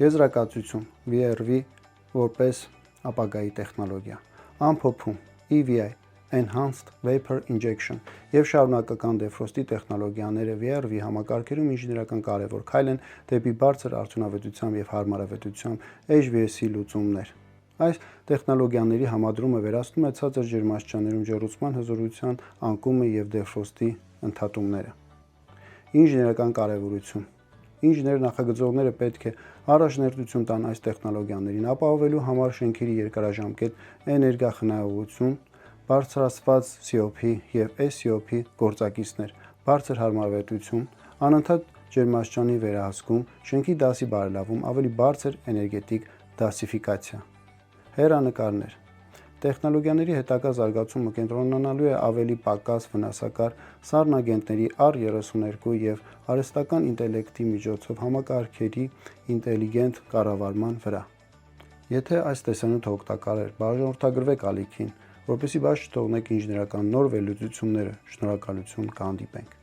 Եզրակացություն VRV որպես ապագայի տեխնոլոգիա, ամփոփում EVI Enhanced Vapor Injection եւ շարունակական դեֆրոստի տեխնոլոգիաները VRV համակարգերում ինժեներական կարևոր քայլ են դեպի բարձր արդյունավետությամբ եւ հարմարավետությամբ HVAC լուծումներ։ Այս տեխնոլոգիաների համադրումը վերացնում է ցածր ջերմաստիճաններում ջեռուցման հզորության անկումը եւ դեֆրոստի ընդհատումները։ Ինժեներական կարևորություն Ինժեներ նախագծողները պետք է առաջնորդություն տան այս տեխնոլոգիաներին ապահովելու համար շենքերի երկարաժամկետ էներգախնայողություն, բարձրացված COP եւ SCOP գործակիցներ, բարձր հարմարավետություն, անընդհատ ջերմաստիճանի վերահսկում, շենքի դասի բարելավում, ավելի բարձր էներգետիկ դասիֆիկացիա։ Հեռանկարներ Տեխնոլոգիաների հետագա զարգացումը կենտրոնանալու է ավելի պակաս վնասակար սառնագենտների R32 եւ արհեստական ինտելեկտի միջոցով համակարգերի ինտելիգենտ կառավարման վրա։ Եթե այս տեսանյութը օգտակար էր, բաժանորդագրվեք ալիքին, որպեսզի բաց չթողնեք ինժեներական նոր վերլուծությունները։ Շնորհակալություն, կհանդիպենք։